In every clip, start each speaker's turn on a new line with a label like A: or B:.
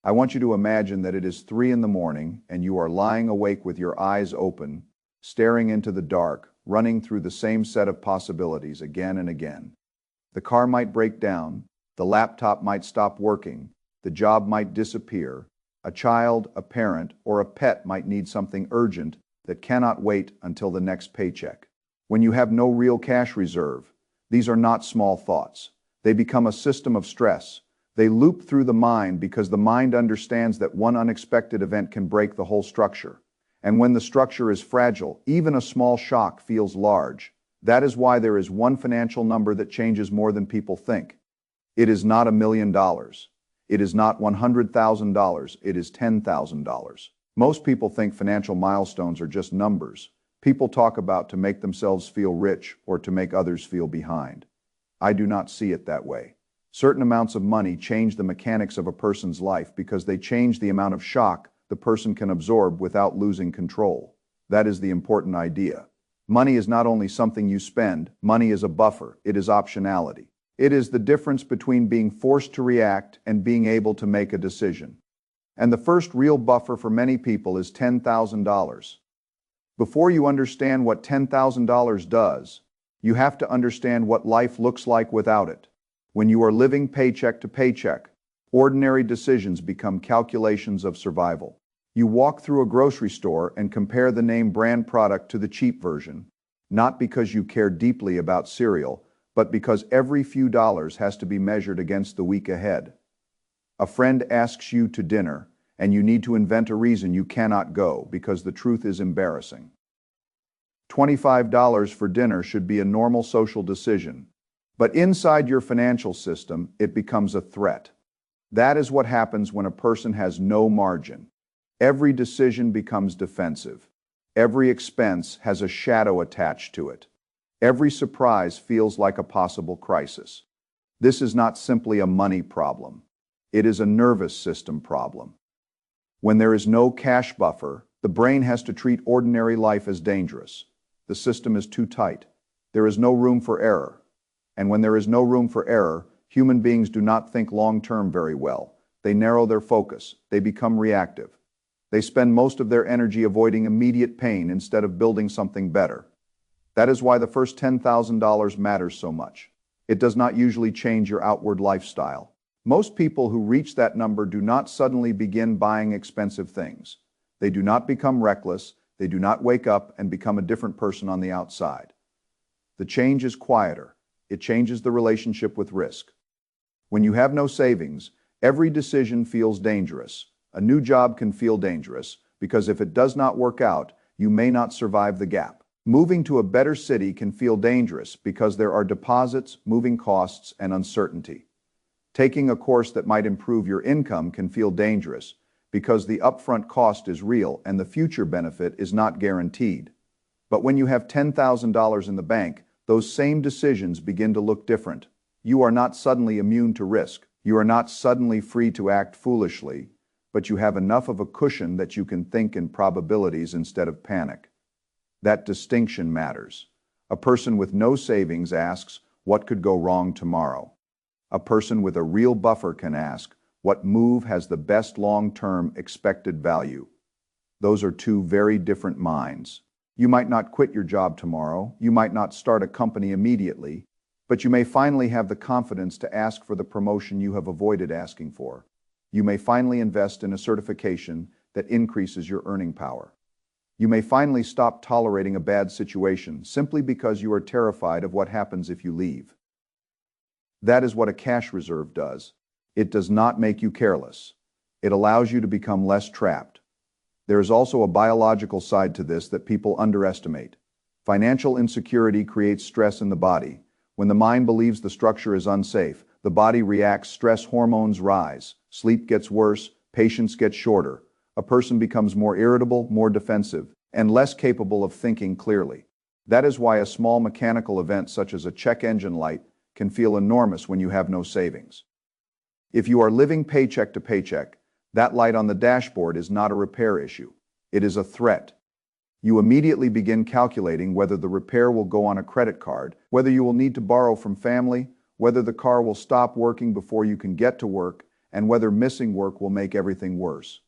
A: I want you to imagine that it is 3 in the morning and you are lying awake with your eyes open, staring into the dark, running through the same set of possibilities again and again. The car might break down, the laptop might stop working, the job might disappear, a child, a parent, or a pet might need something urgent that cannot wait until the next paycheck. When you have no real cash reserve, these are not small thoughts. They become a system of stress. They loop through the mind because the mind understands that one unexpected event can break the whole structure. And when the structure is fragile, even a small shock feels large. That is why there is one financial number that changes more than people think. It is not $1 million. It is not $100,000. It is $10,000. Most people think financial milestones are just numbers people talk about to make themselves feel rich or to make others feel behind. I do not see it that way. Certain amounts of money change the mechanics of a person's life because they change the amount of shock the person can absorb without losing control. That is the important idea. Money is not only something you spend, money is a buffer. It is optionality. It is the difference between being forced to react and being able to make a decision. And the first real buffer for many people is $10,000. Before you understand what $10,000 does, you have to understand what life looks like without it. When you are living paycheck to paycheck, ordinary decisions become calculations of survival. You walk through a grocery store and compare the name brand product to the cheap version, not because you care deeply about cereal, but because every few dollars has to be measured against the week ahead. A friend asks you to dinner, and you need to invent a reason you cannot go because the truth is embarrassing. $25 for dinner should be a normal social decision. But inside your financial system, it becomes a threat. That is what happens when a person has no margin. Every decision becomes defensive. Every expense has a shadow attached to it. Every surprise feels like a possible crisis. This is not simply a money problem. It is a nervous system problem. When there is no cash buffer, the brain has to treat ordinary life as dangerous. The system is too tight. There is no room for error. And when there is no room for error, human beings do not think long-term very well. They narrow their focus. They become reactive. They spend most of their energy avoiding immediate pain instead of building something better. That is why the first $10,000 matters so much. It does not usually change your outward lifestyle. Most people who reach that number do not suddenly begin buying expensive things. They do not become reckless. They do not wake up and become a different person on the outside. The change is quieter. It changes the relationship with risk. When you have no savings, every decision feels dangerous. A new job can feel dangerous because if it does not work out, you may not survive the gap. Moving to a better city can feel dangerous because there are deposits, moving costs, and uncertainty. Taking a course that might improve your income can feel dangerous because the upfront cost is real and the future benefit is not guaranteed. But when you have $10,000 in the bank, those same decisions begin to look different. You are not suddenly immune to risk. You are not suddenly free to act foolishly, but you have enough of a cushion that you can think in probabilities instead of panic. That distinction matters. A person with no savings asks, what could go wrong tomorrow? A person with a real buffer can ask, what move has the best long-term expected value? Those are two very different minds. You might not quit your job tomorrow, you might not start a company immediately, but you may finally have the confidence to ask for the promotion you have avoided asking for. You may finally invest in a certification that increases your earning power. You may finally stop tolerating a bad situation simply because you are terrified of what happens if you leave. That is what a cash reserve does. It does not make you careless. It allows you to become less trapped. There is also a biological side to this that people underestimate. Financial insecurity creates stress in the body. When the mind believes the structure is unsafe, the body reacts, stress hormones rise, sleep gets worse, patience gets shorter. A person becomes more irritable, more defensive, and less capable of thinking clearly. That is why a small mechanical event such as a check engine light can feel enormous when you have no savings. If you are living paycheck to paycheck, that light on the dashboard is not a repair issue. It is a threat. You immediately begin calculating whether the repair will go on a credit card, whether you will need to borrow from family, whether the car will stop working before you can get to work, and whether missing work will make everything worse.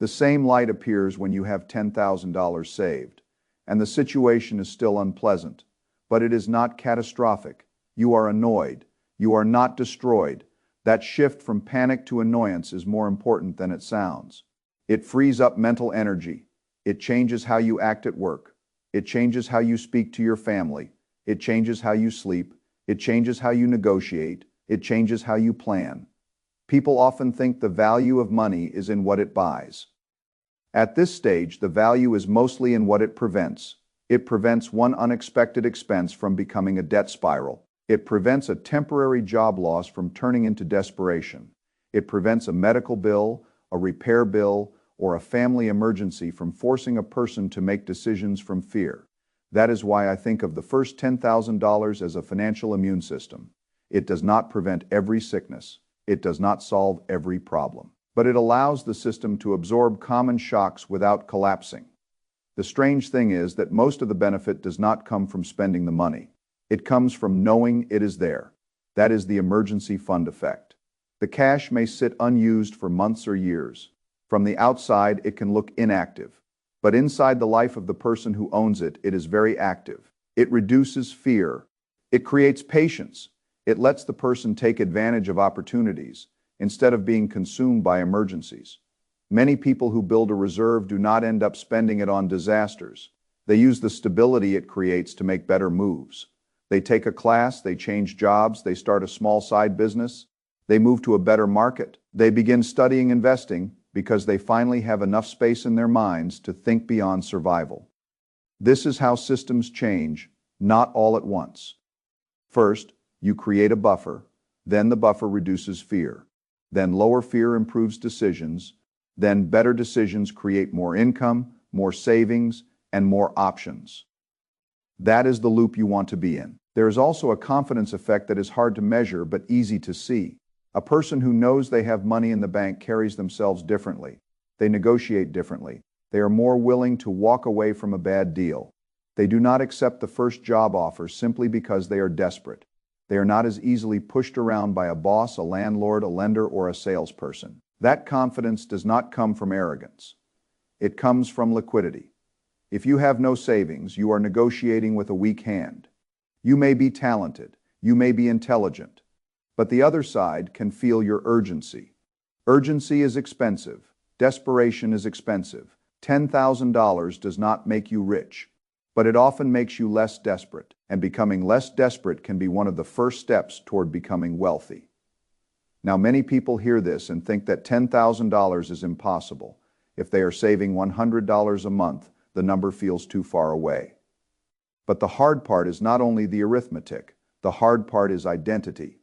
A: The same light appears when you have $10,000 saved, and the situation is still unpleasant, but it is not catastrophic. You are annoyed. You are not destroyed. That shift from panic to annoyance is more important than it sounds. It frees up mental energy. It changes how you act at work. It changes how you speak to your family. It changes how you sleep. It changes how you negotiate. It changes how you plan. People often think the value of money is in what it buys. At this stage, the value is mostly in what it prevents. It prevents one unexpected expense from becoming a debt spiral. It prevents a temporary job loss from turning into desperation. It prevents a medical bill, a repair bill, or a family emergency from forcing a person to make decisions from fear. That is why I think of the first $10,000 as a financial immune system. It does not prevent every sickness. It does not solve every problem. But it allows the system to absorb common shocks without collapsing. The strange thing is that most of the benefit does not come from spending the money. It comes from knowing it is there. That is the emergency fund effect. The cash may sit unused for months or years. From the outside, it can look inactive. But inside the life of the person who owns it, it is very active. It reduces fear. It creates patience. It lets the person take advantage of opportunities instead of being consumed by emergencies. Many people who build a reserve do not end up spending it on disasters. They use the stability it creates to make better moves. They take a class, they change jobs, they start a small side business, they move to a better market, they begin studying investing because they finally have enough space in their minds to think beyond survival. This is how systems change, not all at once. First, you create a buffer, then the buffer reduces fear. Then lower fear improves decisions, then better decisions create more income, more savings, and more options. That is the loop you want to be in. There is also a confidence effect that is hard to measure but easy to see. A person who knows they have money in the bank carries themselves differently. They negotiate differently. They are more willing to walk away from a bad deal. They do not accept the first job offer simply because they are desperate. They are not as easily pushed around by a boss, a landlord, a lender, or a salesperson. That confidence does not come from arrogance. It comes from liquidity. If you have no savings, you are negotiating with a weak hand. You may be talented, you may be intelligent, but the other side can feel your urgency. Urgency is expensive. Desperation is expensive. $10,000 does not make you rich, but it often makes you less desperate, and becoming less desperate can be one of the first steps toward becoming wealthy. Now, many people hear this and think that $10,000 is impossible. If they are saving $100 a month, the number feels too far away. But the hard part is not only the arithmetic. The hard part is identity.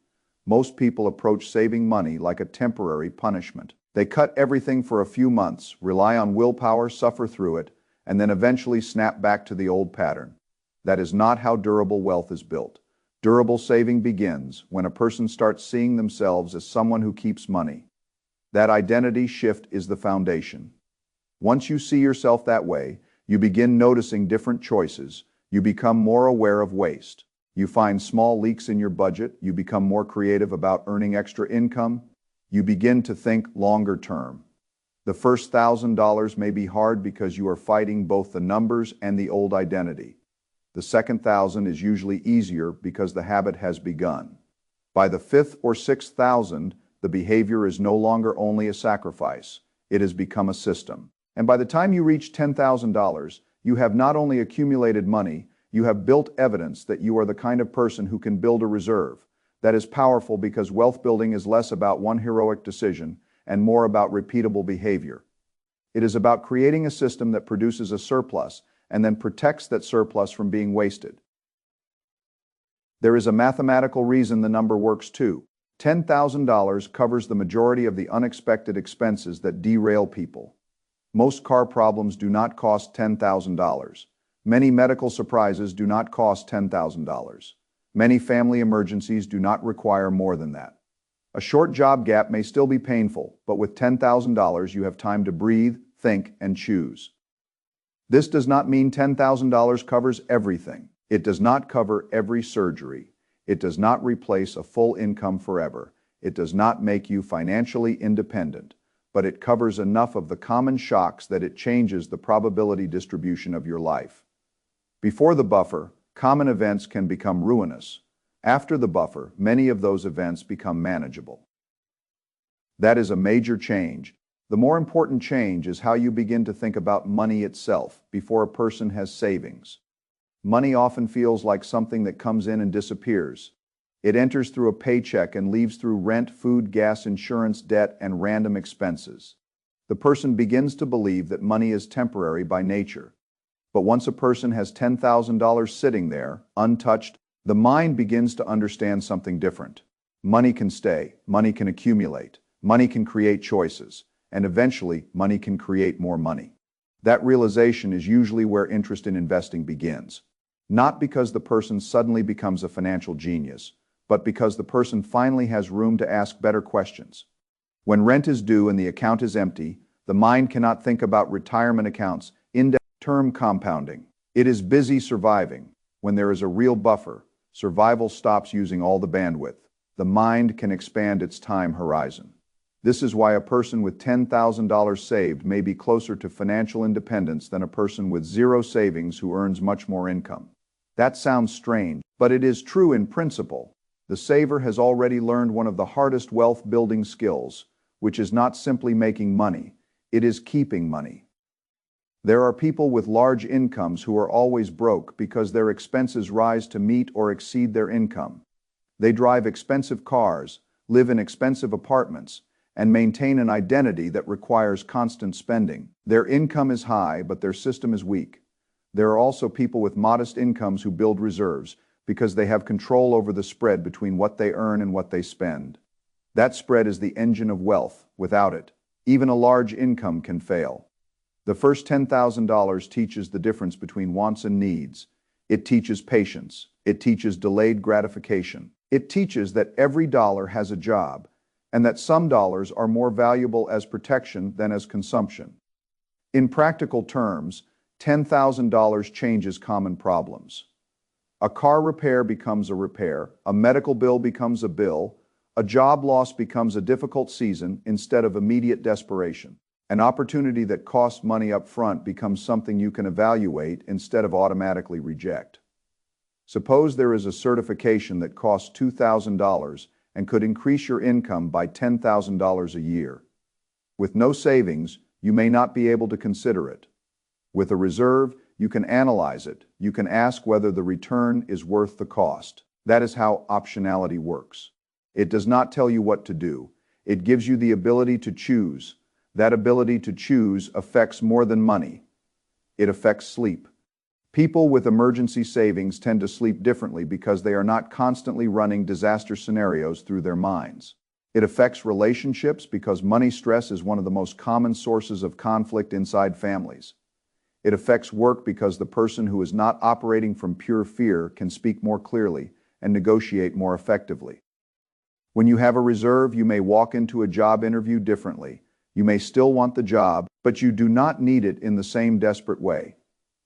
A: Most people approach saving money like a temporary punishment. They cut everything for a few months, rely on willpower, suffer through it, and then eventually snap back to the old pattern. That is not how durable wealth is built. Durable saving begins when a person starts seeing themselves as someone who keeps money. That identity shift is the foundation. Once you see yourself that way, you begin noticing different choices. You become more aware of waste. You find small leaks in your budget. You become more creative about earning extra income. You begin to think longer term. The first $1,000 may be hard because you are fighting both the numbers and the old identity. The second 1,000 is usually easier because the habit has begun. By the fifth or 6,000, the behavior is no longer only a sacrifice. It has become a system. And by the time you reach $10,000, you have not only accumulated money, you have built evidence that you are the kind of person who can build a reserve. That is powerful because wealth building is less about one heroic decision and more about repeatable behavior. It is about creating a system that produces a surplus and then protects that surplus from being wasted. There is a mathematical reason the number works too. $10,000 covers the majority of the unexpected expenses that derail people. Most car problems do not cost $10,000. Many medical surprises do not cost $10,000. Many family emergencies do not require more than that. A short job gap may still be painful, but with $10,000 you have time to breathe, think, and choose. This does not mean $10,000 covers everything. It does not cover every surgery. It does not replace a full income forever. It does not make you financially independent, but it covers enough of the common shocks that it changes the probability distribution of your life. Before the buffer, common events can become ruinous. After the buffer, many of those events become manageable. That is a major change. The more important change is how you begin to think about money itself before a person has savings. Money often feels like something that comes in and disappears. It enters through a paycheck and leaves through rent, food, gas, insurance, debt, and random expenses. The person begins to believe that money is temporary by nature. But once a person has $10,000 sitting there, untouched, the mind begins to understand something different. Money can stay, money can accumulate, money can create choices, and eventually, money can create more money. That realization is usually where interest in investing begins. Not because the person suddenly becomes a financial genius, but because the person finally has room to ask better questions. When rent is due and the account is empty, the mind cannot think about retirement accounts, index-term compounding. It is busy surviving. When there is a real buffer, survival stops using all the bandwidth. The mind can expand its time horizon. This is why a person with $10,000 saved may be closer to financial independence than a person with zero savings who earns much more income. That sounds strange, but it is true in principle. The saver has already learned one of the hardest wealth-building skills, which is not simply making money, it is keeping money. There are people with large incomes who are always broke because their expenses rise to meet or exceed their income. They drive expensive cars, live in expensive apartments, and maintain an identity that requires constant spending. Their income is high, but their system is weak. There are also people with modest incomes who build reserves because they have control over the spread between what they earn and what they spend. That spread is the engine of wealth. Without it, even a large income can fail. The first $10,000 teaches the difference between wants and needs. It teaches patience. It teaches delayed gratification. It teaches that every dollar has a job, and that some dollars are more valuable as protection than as consumption. In practical terms, $10,000 changes common problems. A car repair becomes a repair, a medical bill becomes a bill, a job loss becomes a difficult season instead of immediate desperation. An opportunity that costs money up front becomes something you can evaluate instead of automatically reject. Suppose there is a certification that costs $2,000 and could increase your income by $10,000 a year. With no savings, you may not be able to consider it. With a reserve, you can analyze it. You can ask whether the return is worth the cost. That is how optionality works. It does not tell you what to do. It gives you the ability to choose. That ability to choose affects more than money. It affects sleep. People with emergency savings tend to sleep differently because they are not constantly running disaster scenarios through their minds. It affects relationships because money stress is one of the most common sources of conflict inside families. It affects work because the person who is not operating from pure fear can speak more clearly and negotiate more effectively. When you have a reserve, you may walk into a job interview differently. You may still want the job, but you do not need it in the same desperate way.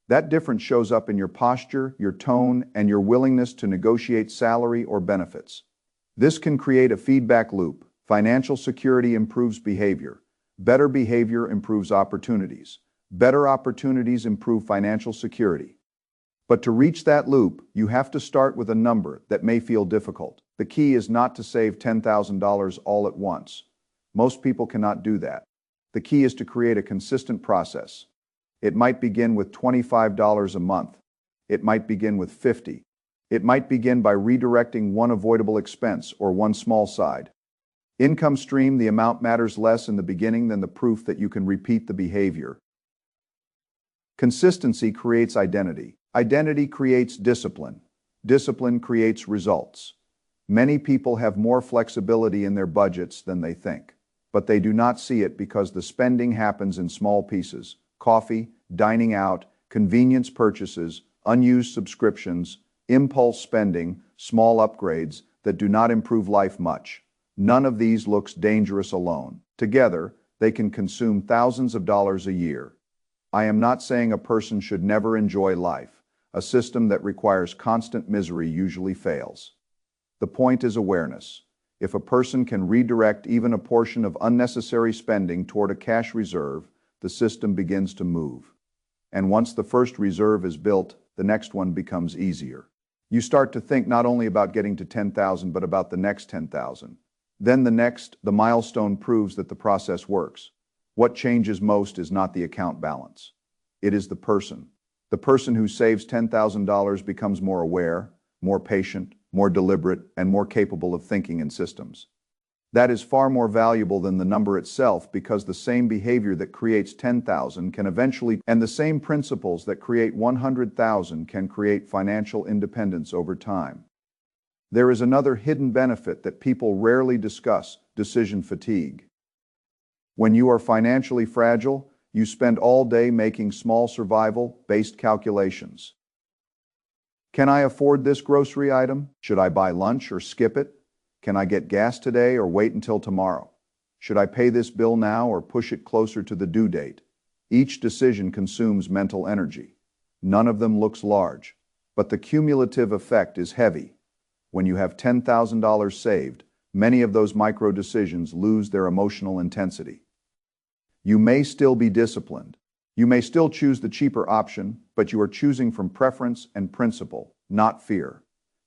A: That difference shows up in your posture, your tone, and your willingness to negotiate salary or benefits. This can create a feedback loop. Financial security improves behavior. Better behavior improves opportunities. Better opportunities improve financial security. But to reach that loop, you have to start with a number that may feel difficult. The key is not to save $10,000 all at once. Most people cannot do that. The key is to create a consistent process. It might begin with $25 a month. It might begin with $50. It might begin by redirecting one avoidable expense or one small side income stream. The amount matters less in the beginning than the proof that you can repeat the behavior. Consistency creates identity. Identity creates discipline. Discipline creates results. Many people have more flexibility in their budgets than they think, but they do not see it because the spending happens in small pieces: coffee, dining out, convenience purchases, unused subscriptions, impulse spending, small upgrades that do not improve life much. None of these looks dangerous alone. Together, they can consume thousands of dollars a year. I am not saying a person should never enjoy life. A system that requires constant misery usually fails. The point is awareness. If a person can redirect even a portion of unnecessary spending toward a cash reserve, the system begins to move. And once the first reserve is built, the next one becomes easier. You start to think not only about getting to 10,000, but about the next 10,000. Then the milestone proves that the process works. What changes most is not the account balance. It is the person. The person who saves $10,000 becomes more aware, more patient, more deliberate, and more capable of thinking in systems. That is far more valuable than the number itself, because the same behavior that creates 10,000 can eventually, and the same principles that create 100,000 can create financial independence over time. There is another hidden benefit that people rarely discuss: decision fatigue. When you are financially fragile, you spend all day making small survival-based calculations. Can I afford this grocery item? Should I buy lunch or skip it? Can I get gas today or wait until tomorrow? Should I pay this bill now or push it closer to the due date? Each decision consumes mental energy. None of them looks large, but the cumulative effect is heavy. When you have $10,000 saved, many of those micro decisions lose their emotional intensity. You may still be disciplined. You may still choose the cheaper option, but you are choosing from preference and principle, not fear.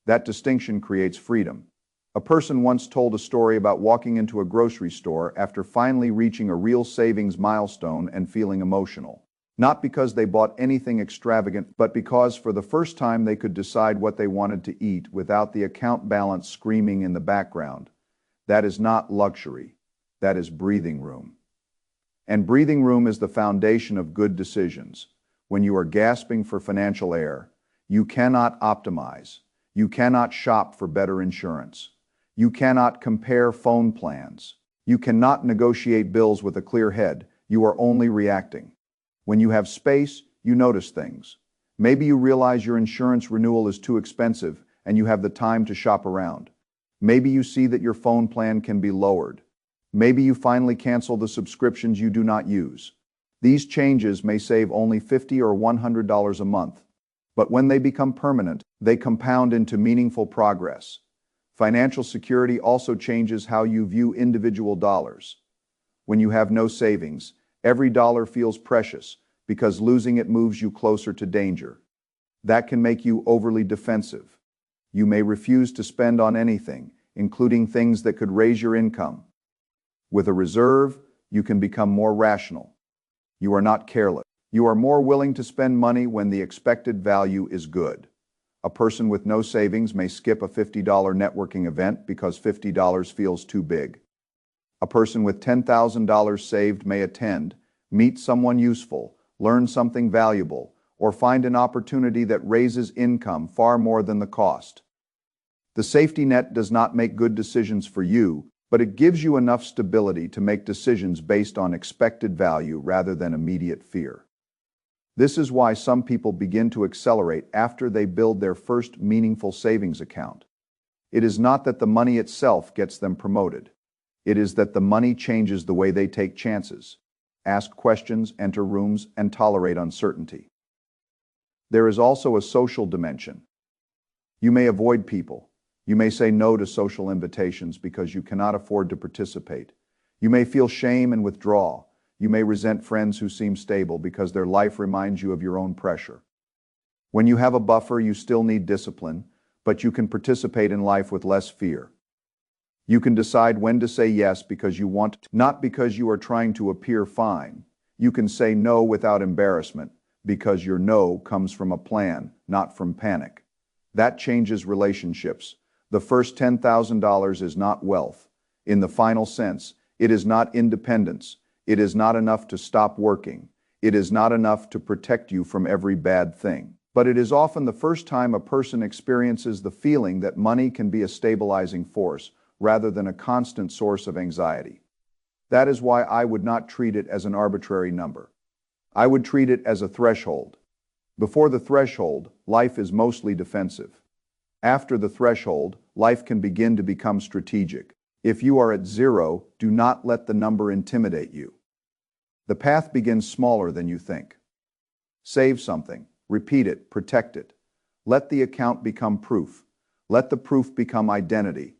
A: That distinction creates freedom. A person once told a story about walking into a grocery store after finally reaching a real savings milestone and feeling emotional. Not because they bought anything extravagant, but because for the first time they could decide what they wanted to eat without the account balance screaming in the background. That is not luxury. That is breathing room. And breathing room is the foundation of good decisions. When you are gasping for financial air, you cannot optimize. You cannot shop for better insurance. You cannot compare phone plans. You cannot negotiate bills with a clear head. You are only reacting. When you have space, you notice things. Maybe you realize your insurance renewal is too expensive and you have the time to shop around. Maybe you see that your phone plan can be lowered. Maybe you finally cancel the subscriptions you do not use. These changes may save only $50 or $100 a month, but when they become permanent, they compound into meaningful progress. Financial security also changes how you view individual dollars. When you have no savings, every dollar feels precious because losing it moves you closer to danger. That can make you overly defensive. You may refuse to spend on anything, including things that could raise your income. With a reserve, you can become more rational. You are not careless. You are more willing to spend money when the expected value is good. A person with no savings may skip a $50 networking event because $50 feels too big. A person with $10,000 saved may attend, meet someone useful, learn something valuable, or find an opportunity that raises income far more than the cost. The safety net does not make good decisions for you, but it gives you enough stability to make decisions based on expected value rather than immediate fear. This is why some people begin to accelerate after they build their first meaningful savings account. It is not that the money itself gets them promoted. It is that the money changes the way they take chances, ask questions, enter rooms, and tolerate uncertainty. There is also a social dimension. You may avoid people. You may say no to social invitations because you cannot afford to participate. You may feel shame and withdraw. You may resent friends who seem stable because their life reminds you of your own pressure. When you have a buffer, you still need discipline, but you can participate in life with less fear. You can decide when to say yes because you want to, not because you are trying to appear fine. You can say no without embarrassment because your no comes from a plan, not from panic. That changes relationships. The first $10,000 is not wealth. In the final sense, it is not independence. It is not enough to stop working. It is not enough to protect you from every bad thing. But it is often the first time a person experiences the feeling that money can be a stabilizing force rather than a constant source of anxiety. That is why I would not treat it as an arbitrary number. I would treat it as a threshold. Before the threshold, life is mostly defensive. After the threshold, life can begin to become strategic. If you are at zero, do not let the number intimidate you. The path begins smaller than you think. Save something, repeat it, protect it. Let the account become proof. Let the proof become identity.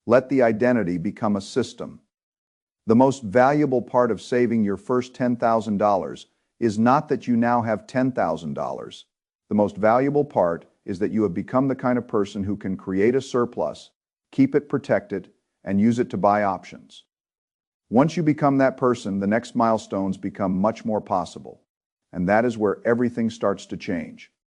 A: Let the identity become a system. The most valuable part of saving your first $10,000 is not that you now have $10,000. The most valuable part is that you have become the kind of person who can create a surplus, keep it protected, and use it to buy options. Once you become that person, the next milestones become much more possible. And that is where everything starts to change.